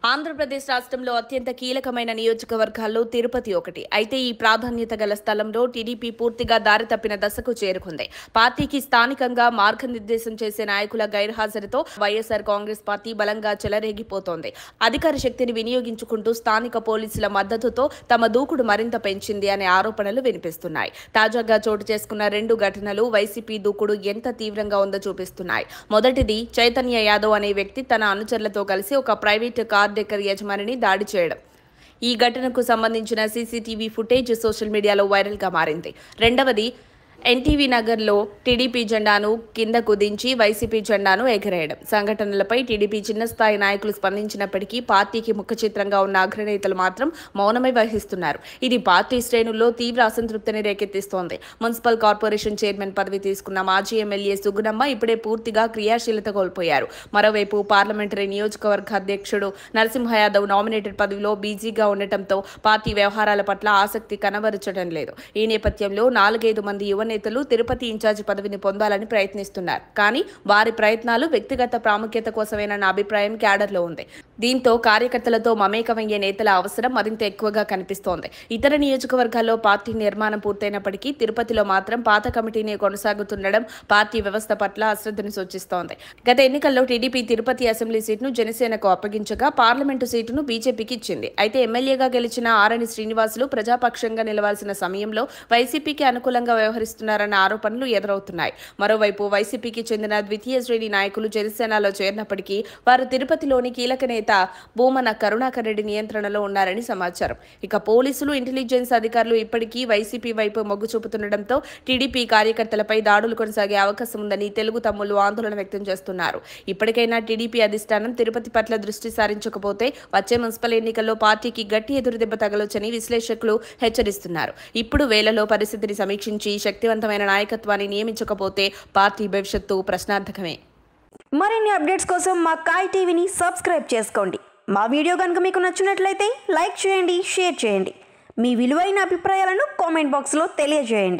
ఆంధ్రప్రదేశ్ రాష్ట్రంలో అత్యంత కీలకమైన నియోజకవర్గాల్లో తిరుపతి ఒకటి. అయితే ఈ ప్రాధాన్యత గల స్థలంలో టీడీపీ పూర్తిగా దారి తప్పిన దశకు చేరుకుంది. పార్టీకి స్థానికంగా మార్గనిర్దేశం చేసే నాయకుల గైర్హాజరుతో వైఎస్ఆర్ కాంగ్రెస్ పార్టీ బలంగా చెలరేగిపోతోంది. అధికార శక్తిని వినియోగించుకుంటూ స్థానిక పోలీసుల మద్దతుతో తమ దూకుడు మరింత పెంచింది అనే ఆరోపణలు వినిపిస్తున్నాయి. తాజాగా చోటు చేసుకున్న రెండు ఘటనలు వైసీపీ దూకుడు ఎంత తీవ్రంగా ఉందో చూపిస్తున్నాయి. మొదటిది చైతన్య యాదవ్ అనే వ్యక్తి తన అనుచరులతో కలిసి ఒక ప్రైవేటు కార్ డెక్కర్ యజమానిని దాడి చేయడం. ఈ ఘటనకు సంబంధించిన సీసీటీవీ ఫుటేజ్ సోషల్ మీడియాలో వైరల్గా మారింది. రెండవది ఎన్టీవీ నగర్లో టీడీపీ జెండాను కిందకు దించి వైసీపీ జెండాను ఎగరేయడం. సంఘటనలపై టీడీపీ చిన్నస్థాయి నాయకులు స్పందించినప్పటికీ పార్టీకి ముఖచిత్రంగా ఉన్న అగ్రనేతలు మాత్రం మౌనమే వహిస్తున్నారు. ఇది పార్టీ శ్రేణుల్లో తీవ్ర అసంతృప్తిని రేకెత్తిస్తోంది. మున్సిపల్ కార్పొరేషన్ చైర్మన్ పదవి తీసుకున్న మాజీ ఎమ్మెల్యే సుగుణమ్మ ఇప్పుడే పూర్తిగా క్రియాశీలత కోల్పోయారు. మరోవైపు పార్లమెంటరీ నియోజకవర్గ అధ్యక్షుడు నరసింహ యాదవ్ నామినేటెడ్ పదవిలో బిజీగా ఉండటంతో పార్టీ వ్యవహారాల పట్ల ఆసక్తి కనబరచడం లేదు. ఈ నేపథ్యంలో 4-5 మంది యువ నేతలు తిరుపతి ఇన్ఛార్జి పదవిని పొందాలని ప్రయత్నిస్తున్నారు. కానీ వారి ప్రయత్నాలు వ్యక్తిగత ప్రాముఖ్యత కోసమేనన్న అభిప్రాయం క్యాడర్లో ఉంది. దీంతో కార్యకర్తలతో మమేకమయ్యే నేతల అవసరం మరింత ఎక్కువగా కనిపిస్తోంది. ఇతర నియోజకవర్గాల్లో పార్టీ నిర్మాణం పూర్తయినప్పటికీ తిరుపతిలో మాత్రం పాత కమిటీనే కొనసాగుతుండడం పార్టీ వ్యవస్థ పట్ల అశ్రద్ధను సూచిస్తోంది. గత ఎన్నికల్లో టీడీపీ తిరుపతి అసెంబ్లీ సీటును జనసేనకు అప్పగించగా పార్లమెంటు సీటును బీజేపీకి ఇచ్చింది. అయితే ఎమ్మెల్యేగా గెలిచిన ఆరణి శ్రీనివాసులు ప్రజాపక్షంగా నిలవాల్సిన సమయంలో వైసీపీకి అనుకూలంగా వ్యవహరిస్తున్నారన్న ఆరోపణలు ఎదురవుతున్నాయి. మరోవైపు వైసీపీకి చెందిన ద్వితీయ శ్రేణి నాయకులు జనసేనలో చేరినప్పటికీ వారు తిరుపతిలోని కీలక నేత భూమన కరుణాకర్ రెడ్డి నియంత్రణలో ఉన్నారని సమాచారం. ఇక పోలీసులు, ఇంటెలిజెన్స్ అధికారులు ఇప్పటికీ వైసీపీ వైపు మొగ్గు చూపుతుండటంతో టీడీపీ కార్యకర్తలపై దాడులు కొనసాగే అవకాశం ఉందని తెలుగు తమ్ముళ్లు ఆందోళన వ్యక్తం చేస్తున్నారు. ఇప్పటికైనా టీడీపీ అధిష్టానం తిరుపతి పట్ల దృష్టి సారించకపోతే వచ్చే మున్సిపల్ ఎన్నికల్లో పార్టీకి గట్టి ఎదురుదెబ్బ తగలొచ్చని విశ్లేషకులు హెచ్చరిస్తున్నారు. ఇప్పుడు వేళలో పరిస్థితిని సమీక్షించి శక్తివంతమైన నాయకత్వాన్ని నియమించకపోతే పార్టీ భవిష్యత్తు ప్రశ్నార్థకమే. మరిన్ని అప్డేట్స్ కోసం మా కాయ్ టీవీని సబ్స్క్రైబ్ చేసుకోండి. మా వీడియో కనుక మీకు నచ్చినట్లయితే లైక్ చేయండి, షేర్ చేయండి. మీ విలువైన అభిప్రాయాలను కామెంట్ బాక్స్లో తెలియజేయండి.